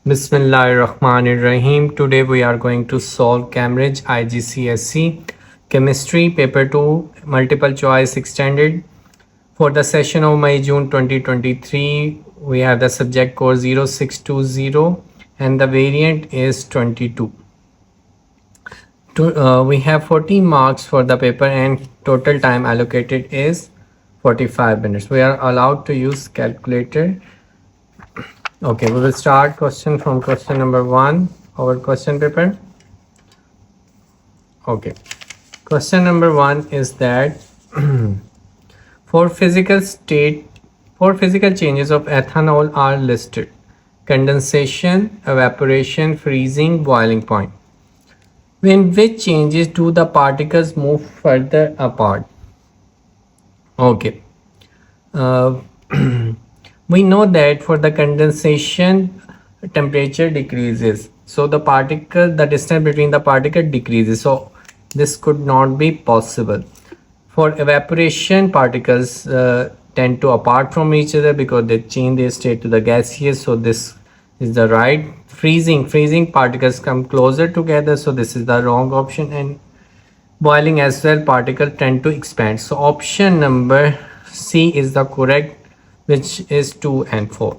Bismillahirrahmanirrahim. Today we are going to solve Cambridge Igcse Chemistry Paper 2 Multiple Choice Extended. For the session of May-June 2023, we have the subject code 0620 and the variant is 22. We have 40 marks for the paper and total time allocated is 45 minutes. We are allowed to use calculator. Okay, we will start question from question number 1, our question paper. Okay, question number 1 is that for physical changes of ethanol are listed: condensation, evaporation, freezing, boiling point. In which changes do the particles move further apart? Okay. We know that for the condensation, temperature decreases, so the distance between the particle decreases, so this could not be possible. For evaporation, particles tend to apart from each other because they change their state to the gaseous, so this is the right. Freezing particles come closer together, so this is the wrong option. And boiling as well, particles tend to expand, so option number C is the correct, which is 2 and 4.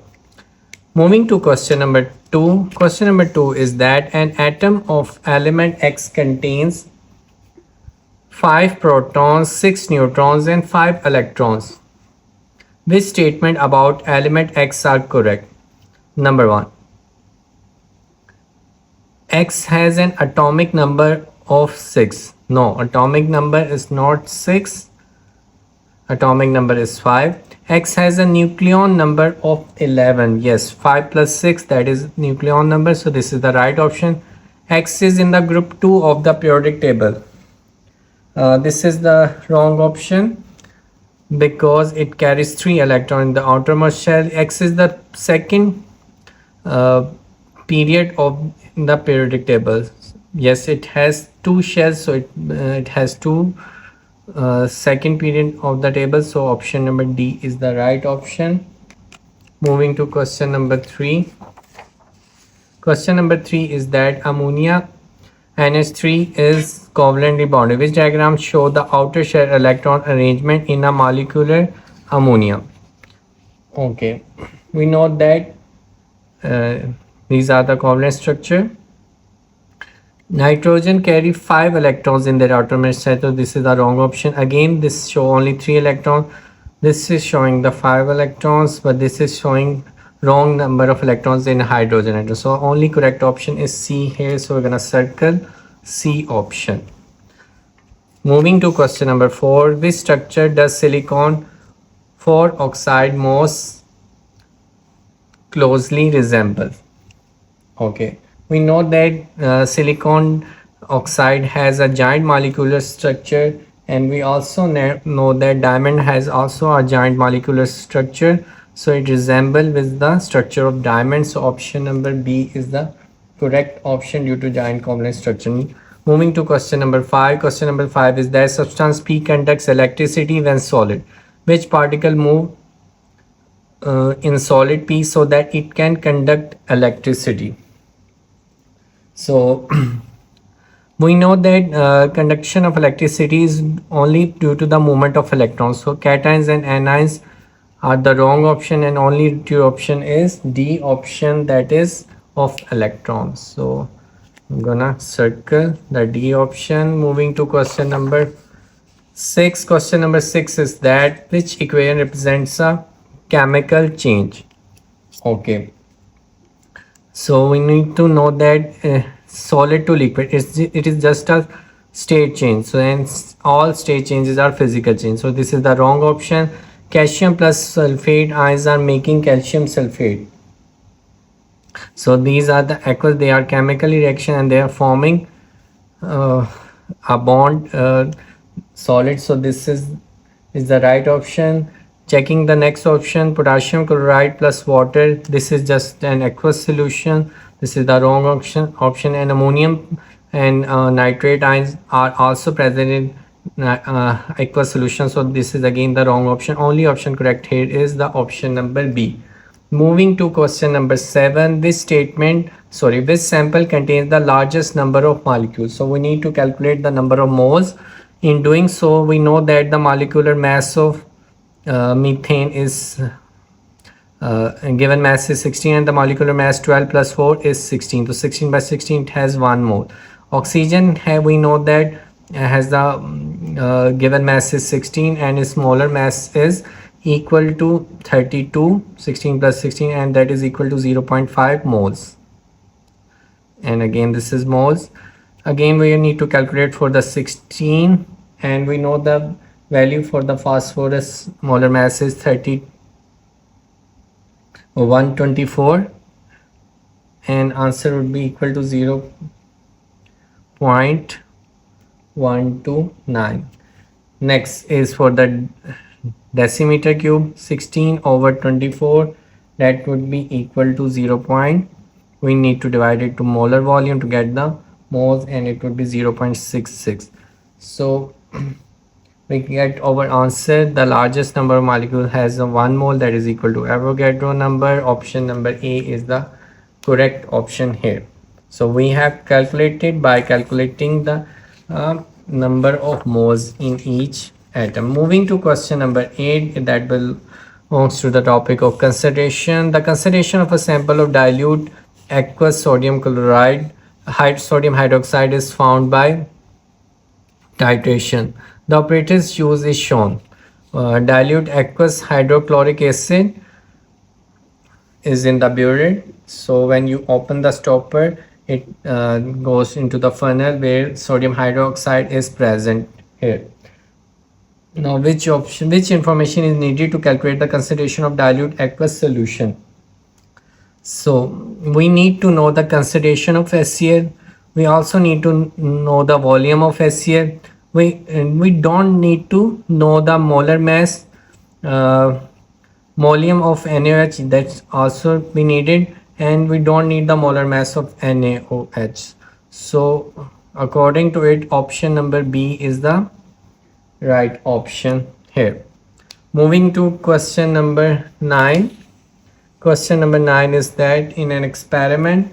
Moving to question number 2. Question number 2 is that an atom of element X contains 5 protons, 6 neutrons and 5 electrons. Which statement about element X are correct? Number 1. X has an atomic number of 6. No, atomic number is not 6. Atomic number is 5. X has a nucleon number of 11. Yes, 5 plus 6, that is nucleon number, so this is the right option. X is in the group 2 of the periodic table. This is the wrong option because it carries 3 electrons in the outermost shell. X is the second period of the periodic table. Yes, it has 2 shells, so it has 2 second period of the table, so option number D is the right option. Moving to question number 3. Question number 3 is that ammonia NH3 is covalently bonded. Which diagram show the outer shell electron arrangement in a molecular ammonia? Okay, we know that these are the covalent structure. Nitrogen carry 5 electrons in their outermost shell, so this is the wrong option. Again, this show only 3 electrons. This is showing the 5 electrons, but this is showing wrong number of electrons in hydrogen atom. So only correct option is C here, so we're gonna circle C option. Moving to question number 4. Which structure does silicon 4 oxide most closely resemble? Okay, we know that silicon oxide has a giant molecular structure, and we also know that diamond has also a giant molecular structure, so it resembles with the structure of diamond, so option number B is the correct option due to giant covalent structure. Moving to question number 5. Question number 5 is that substance P conducts electricity when solid. Which particle move in solid P so that it can conduct electricity? So we know that conduction of electricity is only due to the movement of electrons, so cations and anions are the wrong option, and only true option is D option, that is of electrons. So I'm gonna circle the D option. Moving to question number 6. Question number 6 is that which equation represents a chemical change? Okay, so we need to know that solid to liquid, it is just a state change, so then all state changes are physical change, so this is the wrong option. Calcium plus sulfate ions are making calcium sulfate, so these are the aqueous, they are chemical reaction and they are forming a bond solid, so this is the right option. Checking the next option, potassium chloride plus water, this is just an aqueous solution, this is the wrong option. And ammonium and nitrate ions are also present in aqueous solution, so this is again the wrong option. Only option correct here is the option number B. Moving to question number 7, which sample contains the largest number of molecules? So we need to calculate the number of moles. In doing so, we know that the molecular mass of methane is given mass is 16 and the molecular mass 12 plus 4 is 16. So 16 by 16 it has 1 mole. Oxygen, we know that has the given mass is 16 and its molar mass is equal to 32, 16 plus 16, and that is equal to 0.5 moles. And again this is moles. Again we need to calculate for the 16, and we know the value for the phosphorus molar mass is 124, and answer would be equal to 0.129. Next is for the decimeter cube, 16 over 24, that would be equal to 0. We need to divide it to molar volume to get the moles, and it would be 0.66. So we get our answer. The largest number of molecule has a 1 mole, that is equal to Avogadro number. Option number A is the correct option here. So we have calculated by calculating the number of moles in each atom. Moving to question number 8, that belongs to the topic of consideration. The consideration of a sample of dilute aqueous sodium chloride, sodium hydroxide, is found by titration. The operators used is shown. Dilute aqueous hydrochloric acid is in the burette. So when you open the stopper, it goes into the funnel where sodium hydroxide is present here. Now which information is needed to calculate the concentration of dilute aqueous solution? So we need to know the concentration of HCl. We also need to know the volume of HCl. We don't need to know the molar mass, volume of NaOH, that's also we needed, and we don't need the molar mass of NaOH. So according to it, option number B is the right option here. Moving to question number 9. Question number 9 is that in an experiment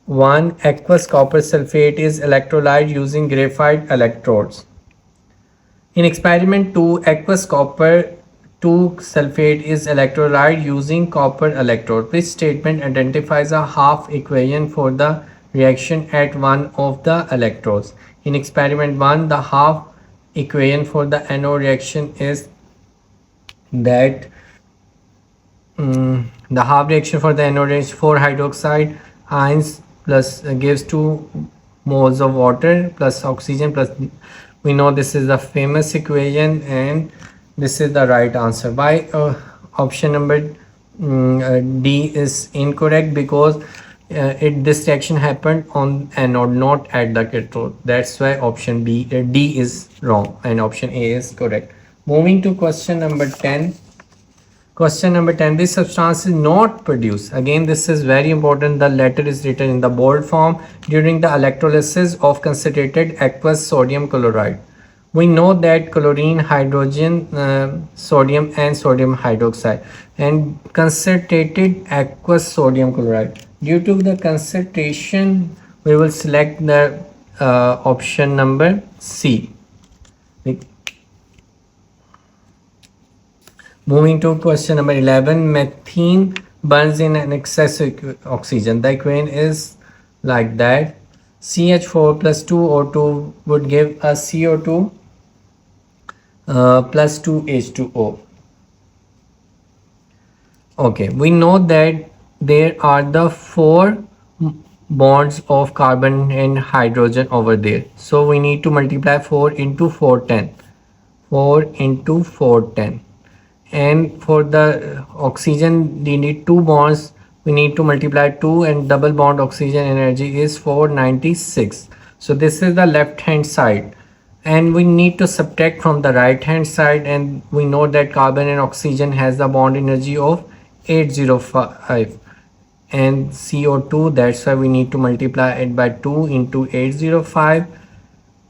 1, aqueous copper sulfate is electrolyzed using graphite electrodes. In experiment 2, aqueous copper 2 sulfate is electrolyzed using copper electrode. Which statement identifies a half equation for the reaction at one of the electrodes? In experiment 1, the half equation for the anode reaction is that the half reaction for the anode is 4 hydroxide ions plus gives 2 moles of water plus oxygen plus, we know this is the famous equation, and this is the right answer. Why option number D is incorrect? Because this reaction happened on anode, not at the cathode. That's why option D is wrong and option A is correct. Moving to question number 10. Question number 10, this substance is not produced. Again, this is very important. The letter is written in the bold form during the electrolysis of concentrated aqueous sodium chloride. We know that chlorine, hydrogen, sodium and sodium hydroxide, and concentrated aqueous sodium chloride. Due to the concentration, we will select the option number C. Moving to question number 11, methane burns in an excess of oxygen. The equation is like that. CH4 plus 2O2 would give us CO2 plus 2H2O. Okay, we know that there are the 4 bonds of carbon and hydrogen over there. So we need to multiply 4 into 410. 4 into 410. And for the oxygen, we need 2 bonds. We need to multiply 2, and double bond oxygen energy is 496. So this is the left hand side, and we need to subtract from the right hand side, and we know that carbon and oxygen has the bond energy of 805 and CO2. That's why we need to multiply it by 2 into 805.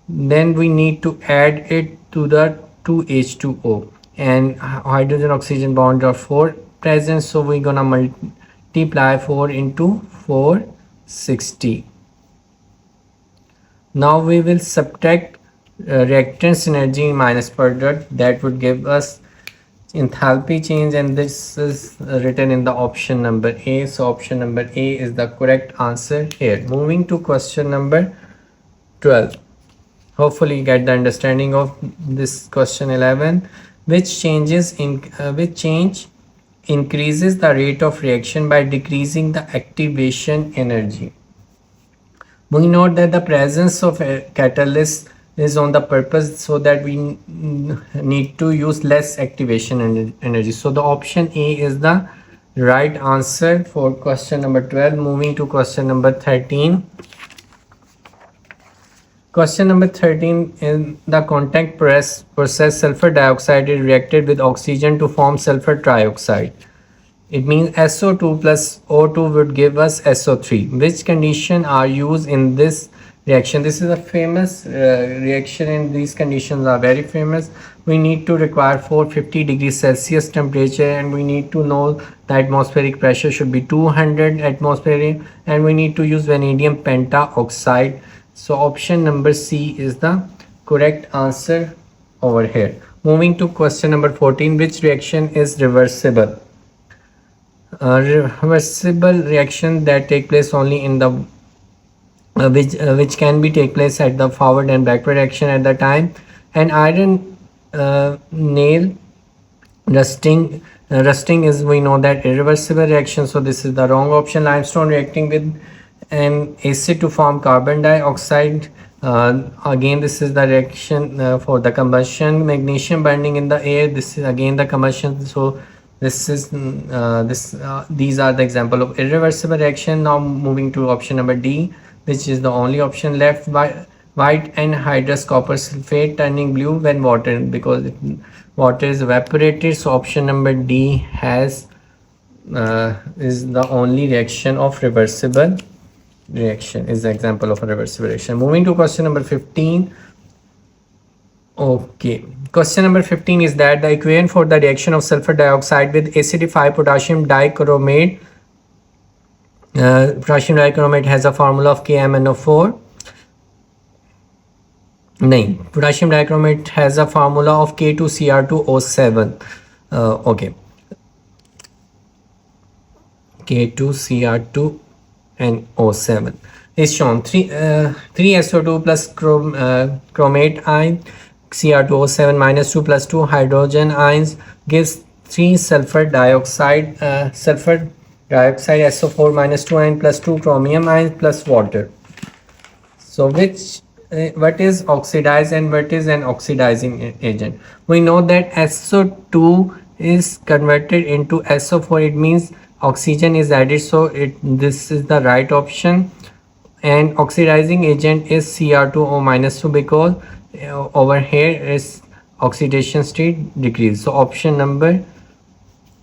Then we need to add it to the 2H2O, and hydrogen oxygen bonds are 4 present, so we're gonna multiply 4 into 460. Now we will subtract reactants energy minus product, that would give us enthalpy change, and this is written in the option number A. So option number A is the correct answer here. Moving to question number 12. Hopefully you get the understanding of this question 11. Which change increases the rate of reaction by decreasing the activation energy? We note that the presence of a catalyst is on the purpose so that we need to use less activation energy. So the option A is the right answer for question number 12. Moving to question number 13. Question number 13, in the contact process, sulfur dioxide is reacted with oxygen to form sulfur trioxide. It means SO2 plus O2 would give us SO3. Which conditions are used in this reaction? This is a famous reaction, and these conditions are very famous. We need to require 450 degrees Celsius temperature, and we need to know the atmospheric pressure should be 200 atmosphere, and we need to use vanadium pentaoxide. So option number C is the correct answer over here. Moving to question number 14. Which reaction is reversible? Reversible reaction that take place only in the which can be take place at the forward and backward reaction at the time. And iron nail rusting is, we know that, irreversible reaction, so this is the wrong option. Limestone reacting with an acid to form carbon dioxide, again this is the reaction for the combustion. Magnesium burning in the air, this is again the combustion. So this is these are the example of irreversible reaction. Now moving to option number D, which is the only option left. White anhydrous copper sulfate turning blue when water, because water is evaporated. So option number D has is the only reaction of reversible reaction, is the example of a reversible reaction. Moving to question number 15. Okay, question number 15 is that the equation for the reaction of sulfur dioxide with acidified potassium dichromate. Potassium dichromate has a formula of KMnO4. No, potassium dichromate has a formula of K2Cr2O7. Okay, K2Cr2 and O7 is shown. 3SO2 plus chromate ion, Cr2O7 minus 2 plus 2 hydrogen ions gives 3 sulfur dioxide SO4 minus 2 ion plus 2 chromium ions plus water. So what is oxidized and what is an oxidizing agent? We know that SO2 is converted into SO4. It means oxygen is added, so this is the right option. And oxidizing agent is Cr2O minus 2, because over here is oxidation state decrease. So option number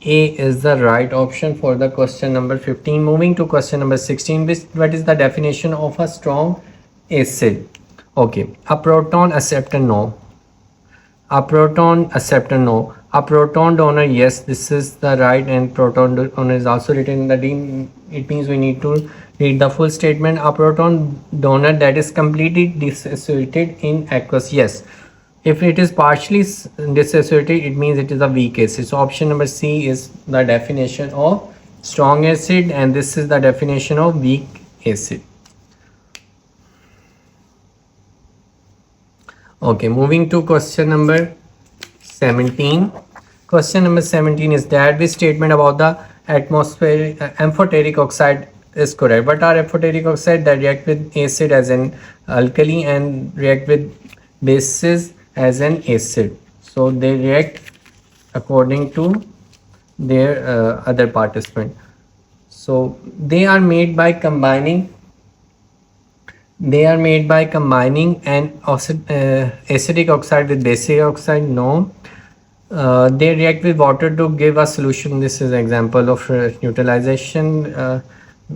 A is the right option for the question number 15. Moving to question number 16. What is the definition of a strong acid? Okay, a proton acceptor, no. A proton acceptor, no. A proton donor, yes, this is the right, and proton donor is also written in the D. It means we need to read the full statement. A proton donor that is completely dissociated in aqueous, yes. If it is partially dissociated, it means it is a weak acid. So option number C is the definition of strong acid, and this is the definition of weak acid. Okay, moving to question number 17. Question number 17 is that which statement about the amphoteric oxide is correct? What are amphoteric oxide? That react with acid as an alkali and react with bases as an acid. So they react according to their other participant. So they are made by combining an acidic oxide with basic oxide, no. They react with water to give a solution. This is an example of neutralization.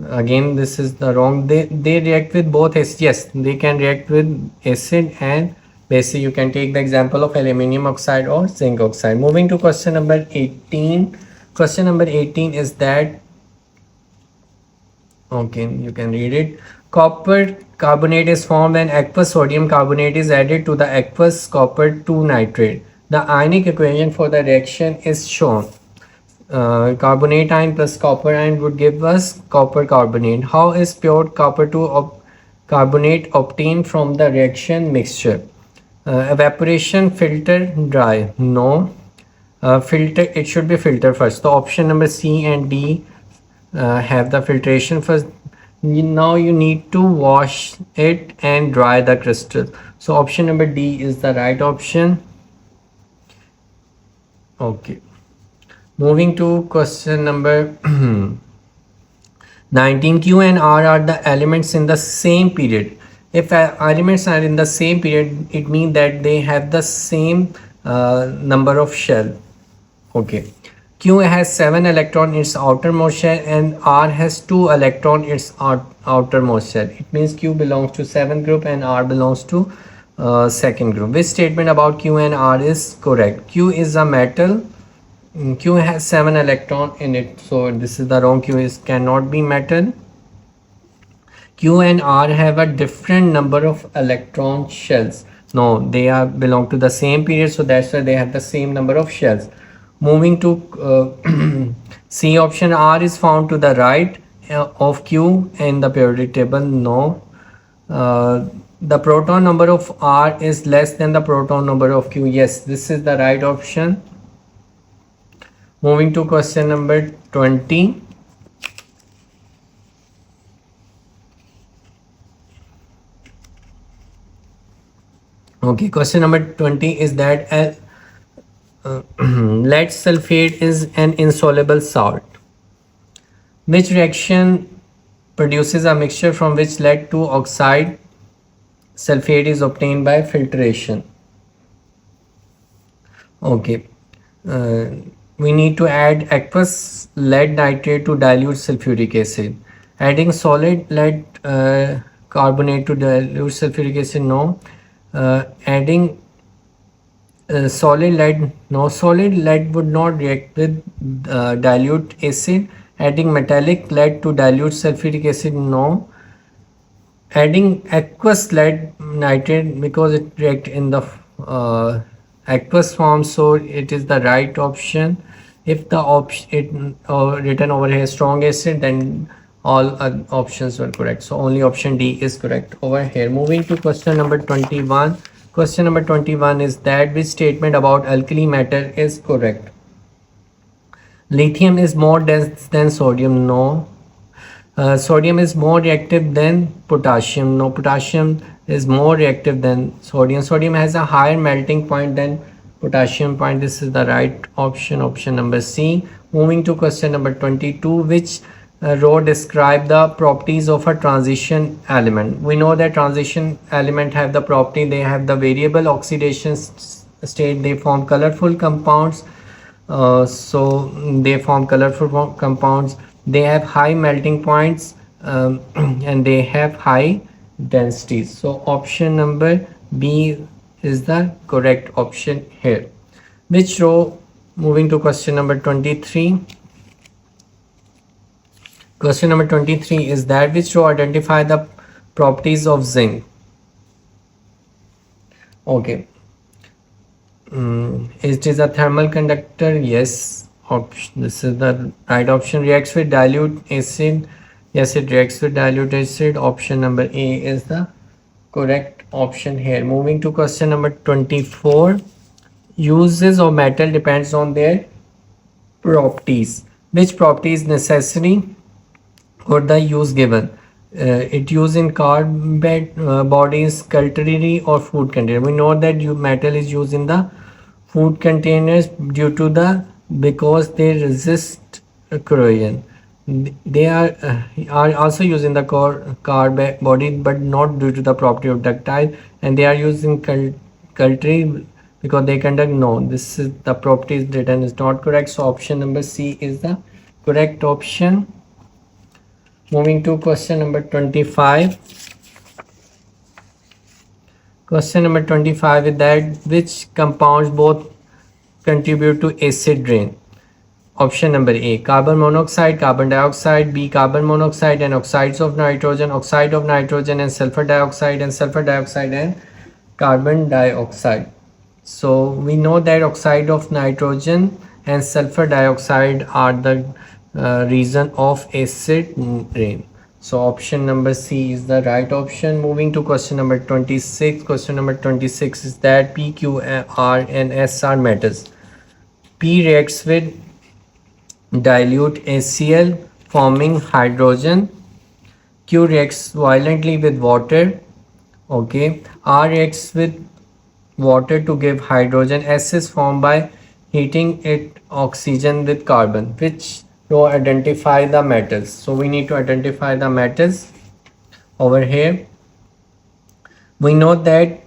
Again, this is the wrong. They react with both acid. Yes, they can react with acid and basic. You can take the example of aluminium oxide or zinc oxide. Moving to question number 18. Question number 18 is that, okay, you can read it. Copper carbonate is formed when aqueous sodium carbonate is added to the aqueous copper 2 nitrate. The ionic equation for the reaction is shown. Carbonate ion plus copper ion would give us copper carbonate. How is pure copper 2 carbonate obtained from the reaction mixture? Evaporation, filter, dry. No. Filter, it should be filter first. So option number C and D have the filtration first. Now you need to wash it and dry the crystal. So option number D is the right option. Okay. Moving to question number 19. Q and R are the elements in the same period. If elements are in the same period, it means that they have the same number of shell. Okay. Q has 7 electrons in its outermost shell and R has 2 electrons in its outermost shell. It means Q belongs to 7th group and R belongs to 2nd group. Which statement about Q and R is correct? Q is a metal. Q has 7 electrons in it, so this is the wrong. Q cannot be metal. Q and R have a different number of electron shells. No, they belong to the same period, so that's why they have the same number of shells. Moving to C option, R is found to the right of Q in the periodic table. No. The proton number of R is less than the proton number of Q. Yes, this is the right option. Moving to question number 20. Okay, question number 20 is that lead sulfate is an insoluble salt. Which reaction produces a mixture from which lead 2 oxide sulfate is obtained by filtration? Okay. We need to add aqueous lead nitrate to dilute sulfuric acid. Adding solid lead carbonate to dilute sulfuric acid, no. Adding solid lead, no. Solid lead would not react with dilute acid. Adding metallic lead to dilute sulfuric acid, no. Adding aqueous lead nitrate, because it reacts in the aqueous form, so it is the right option. If the option written over here strong acid, then all options were correct, so only option D is correct over here. Moving to question number 21. Question number 21 is that which statement about alkali metal is correct? Lithium is more dense than sodium. No. Sodium is more reactive than potassium. No. Potassium is more reactive than sodium. Sodium has a higher melting point than potassium point. This is the right option, option number C. Moving to question number 22. Which row describe the properties of a transition element? We know that transition element have the property, they have the variable oxidation state, they form colorful compounds. So they form colorful compounds, they have high melting points, and they have high densities. So option number B is the correct option here. Which row? Moving to question number 23. Question number 23 is that which row identify the properties of zinc? Okay. It is a thermal conductor. Yes. This is the right option. Reacts with dilute acid. Yes, it reacts with dilute acid. Option number A is the correct option here. Moving to question number 24. Uses of metal depends on their properties. Which property is necessary for the use given? It used in car bodies, cutlery, or food container. We know that metal is used in the food containers due to because they resist corrosion. They are also used in the car body, but not due to the property of ductile, and they are used in cutlery because they conduct. No, this is the property is written is not correct, so option number C is the correct option. Moving to question number 25. Question number 25 is that which compounds both contribute to acid rain? Option number A, carbon monoxide, carbon dioxide. B, carbon monoxide and oxides of nitrogen, oxide of nitrogen and sulfur dioxide, and carbon dioxide. So we know that oxide of nitrogen and sulfur dioxide are the reason of acid rain. So option number C is the right option. Moving to question number 26. Question number 26 is that P, Q, R and S are metals. P reacts with dilute HCl forming hydrogen. Q reacts violently with water. Okay. R reacts with water to give hydrogen. S is formed by heating it oxygen with carbon. Which row identify the metals? So we need to identify the metals over here. We know that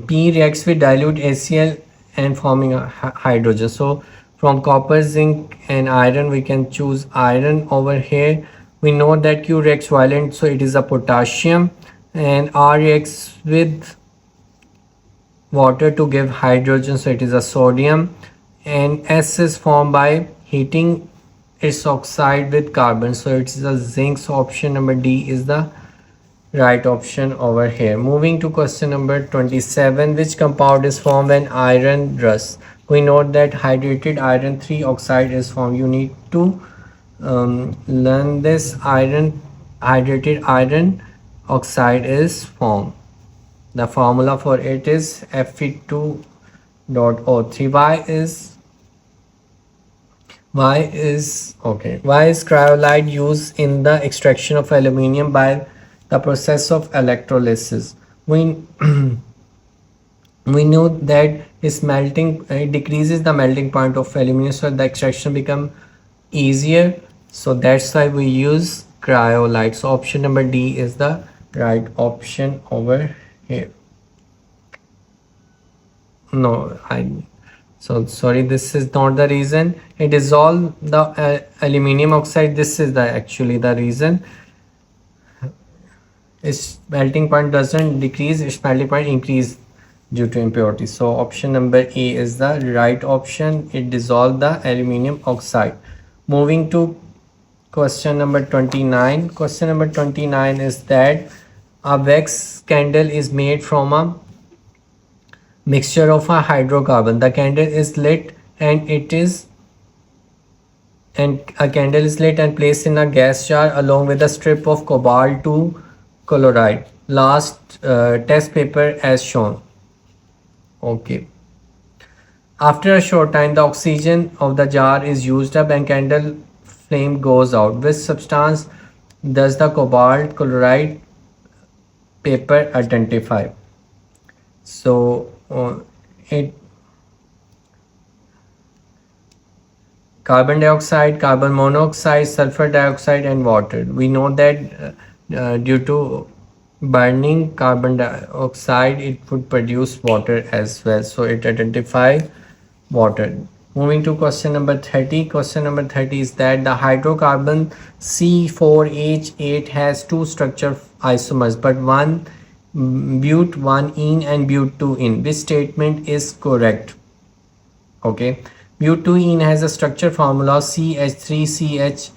P reacts with dilute HCl and forming a hydrogen. So from copper, zinc and iron we can choose iron over here. We know that Q reacts violent, so it is a potassium, and R reacts with water to give hydrogen, so it is a sodium, and S is formed by heating its oxide with carbon, so it is a zinc. So option number D is the right option over here. Moving to question number 27. Which compound is formed when iron rusts? We know that hydrated iron 3 oxide is formed. You need to learn this. Hydrated iron oxide is formed. The formula for it is Fe2.O3. Why is cryolite used in the extraction of aluminium by the process of electrolysis? We know that it decreases the melting point of aluminium, so the extraction become easier. So that's why we use cryolite. So option number D is the right option over here. No, so sorry, this is not the reason. It dissolve the aluminium oxide. This is actually the reason. Its melting point doesn't decrease, its melting point increase due to impurity. So option number A is the right option. It dissolves the aluminium oxide. Moving to question number 29. Question number 29 is that a wax candle is made from a mixture of a hydrocarbon. The candle is lit and a candle is lit and placed in a gas jar along with a strip of cobalt 2 chloride. Last test paper as shown. Okay. After a short time, the oxygen of the jar is used up and candle flame goes out. Which substance does the cobalt chloride paper identify? So carbon dioxide, carbon monoxide, sulfur dioxide and water. We know that due to burning carbon dioxide it would produce water as well, so it identifies water. Moving to question number 30. Question number 30 is that the hydrocarbon C4H8 has two structure isomers, but one but 1-ene and but 2-ene. This statement is correct. Okay, but 2-ene has a structure formula CH3CH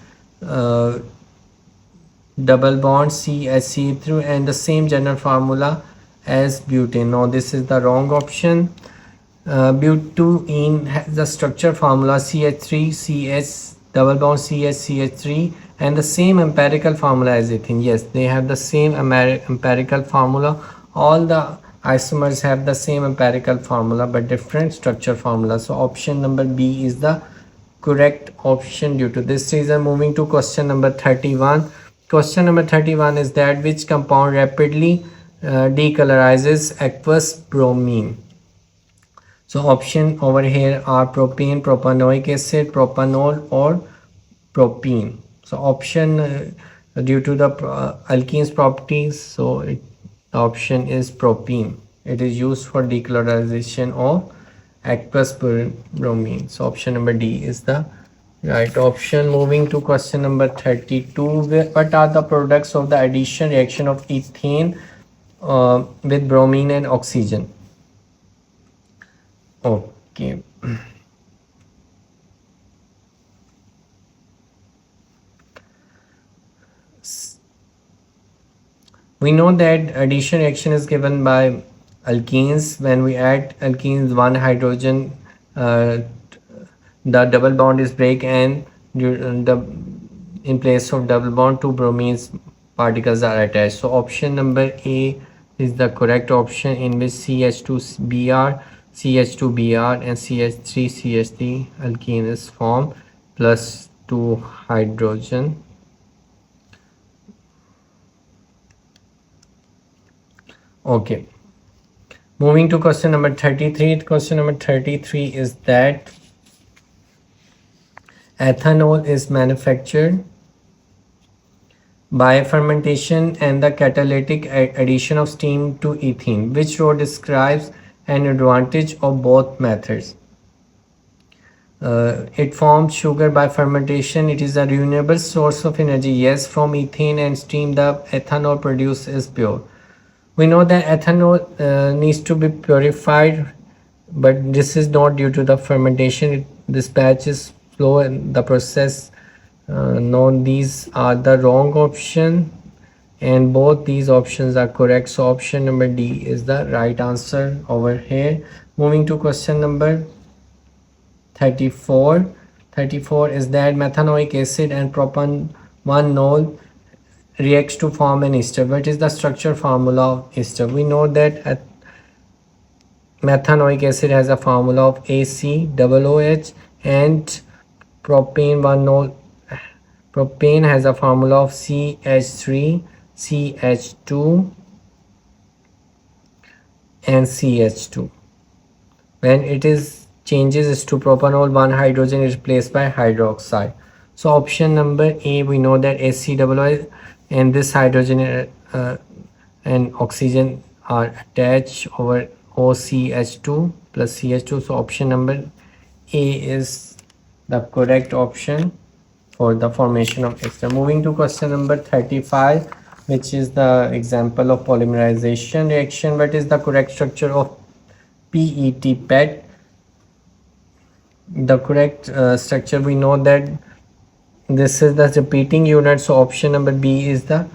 double bond CH3 and the same general formula as butane. Now this is the wrong option. But 2-ene has the structure formula CH3CH double bond CH3 and the same empirical formula as ethene. Yes, they have the same empirical formula. All the isomers have the same empirical formula but different structure formula. So option number B is the correct option due to this reason. Moving to question number 31. Question number 31 is that which compound rapidly decolorizes aqueous bromine? So option over here are propane, propanoic acid, propanol or propene. So option due to the alkenes properties, so the option is propene. It is used for decolorization of aqueous bromine. So option number D is the right option. Moving to question number 32. What are the products of the addition reaction of ethane with bromine and oxygen? Okay. We know that addition reaction is given by alkenes. When we add alkenes, one hydrogen, the double bond is break, and in place of double bond, two bromines particles are attached. So option number A is the correct option, in which CH2Br, CH2Br and CH3CH3 alkene is formed plus two hydrogen. Okay, moving to question number 33. Question number 33 is that ethanol is manufactured by fermentation and the catalytic addition of steam to ethene. Which row describes an advantage of both methods? It forms sugar by fermentation. It is a renewable source of energy. Yes, from ethane and steam, the ethanol produced is pure. We know that ethanol needs to be purified, but this is not due to the fermentation. This batch is slow in the process. No, these are the wrong option, and both these options are correct. So option number D is the right answer over here. Moving to question number 34. 34 is that methanoic acid and propanol reacts to form an ester. What is the structure formula of ester? We know that methanoic acid has a formula of ACOOH, and propane has a formula of CH3CH2 and CH2. When it is changes to propanol, one hydrogen is replaced by hydroxide. So option number A, we know that ACOOH and this hydrogen and oxygen are attached over OCH2 plus CH2. So option number A is the correct option for the formation of ester. Moving to question number 35, which is the example of polymerization reaction. What is the correct structure of PET? The correct structure, we know that this is the repeating unit. So option number B is the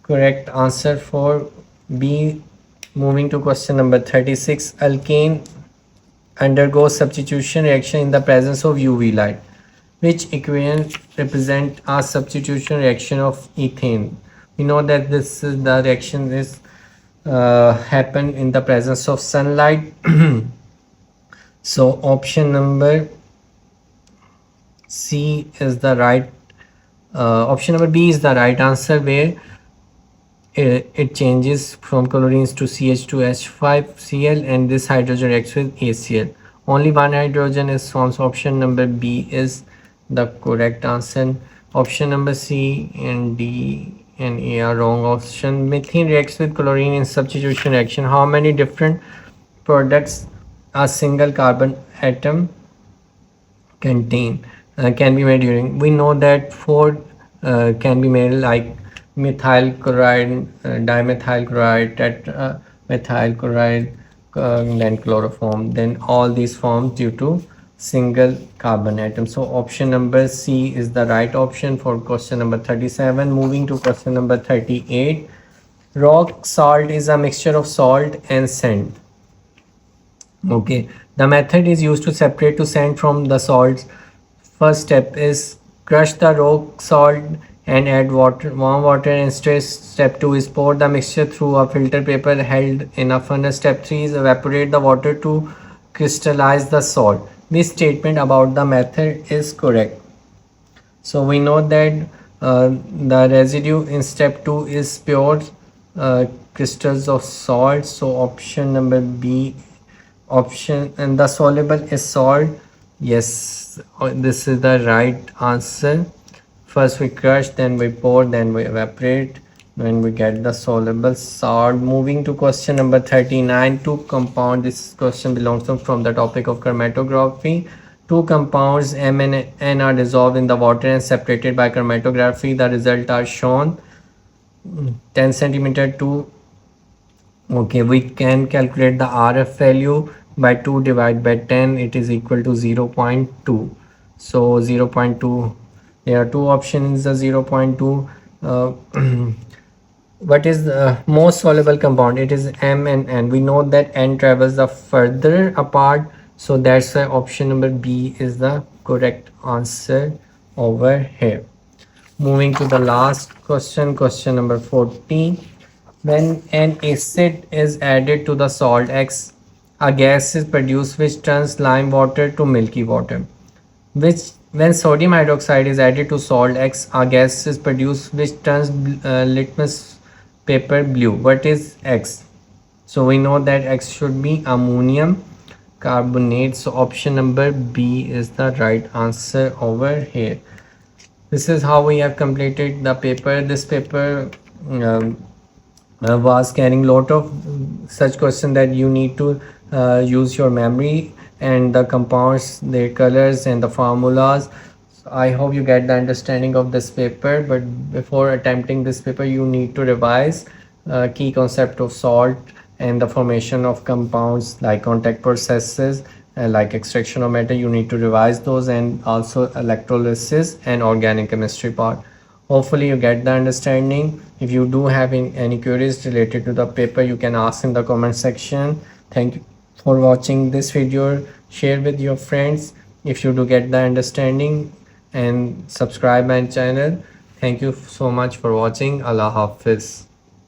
correct answer for B. Moving to question number 36. Alkane undergoes substitution reaction in the presence of UV light. Which equation represent a substitution reaction of ethane? We know that this is the reaction is happen in the presence of sunlight. So option number C is the right. Option number B is the right answer, where it changes from chlorines to CH2H5Cl, and this hydrogen reacts with ACl. Only one hydrogen is formed. So option number B is the correct answer. Option number C and D and A are wrong option. Methane reacts with chlorine in substitution reaction. How many different products a single carbon atom contain can be made during? We know that 4 can be made, like methyl chloride, dimethyl chloride, tetramethyl chloride, then chloroform. Then all these forms due to single carbon atom. So option number C is the right option for question number 37. Moving to question number 38. Rock salt is a mixture of salt and sand. Okay, the method is used to separate to sand from the salts. First step is crush the rock salt and add warm water and stress. Step 2 is pour the mixture through a filter paper held in a furnace. Step 3 is evaporate the water to crystallize the salt. This statement about the method is correct. So we know that the residue in step 2 is pure crystals of salt. So option number B option, and the soluble is salt. Yes, this is the right answer. First we crush, then we pour, then we evaporate, when we get the soluble salt. Moving to question number 39. Two compound, this question belongs from the topic of chromatography. Two compounds M and N are dissolved in the water and separated by chromatography. The result are shown. 10 centimeter to, okay, we can calculate the RF value. by 2 divided by 10, it is equal to 0.2. So 0.2, there are two options, the 0.2. What is the most soluble compound? It is M and N. We know that N travels the further apart, so that's why option number B is the correct answer over here. Moving to the last question, question number 14. When an acid is added to the salt X, a gas is produced which turns lime water to milky water. Which, when sodium hydroxide is added to salt X, a gas is produced which turns litmus paper blue. What is X? So we know that X should be ammonium carbonate. So option number B is the right answer over here. This is how we have completed the paper. This paper was carrying lot of such question that you need to use your memory and the compounds, their colors and the formulas. So I hope you get the understanding of this paper, but before attempting this paper you need to revise key concept of salt and the formation of compounds like contact processes like extraction of matter. You need to revise those, and also electrolysis and organic chemistry part. Hopefully you get the understanding. If you do have any queries related to the paper, you can ask in the comment section. Thank you for watching this video. Share with your friends if you do get the understanding, and subscribe my channel. Thank you so much for watching. Allah Hafiz.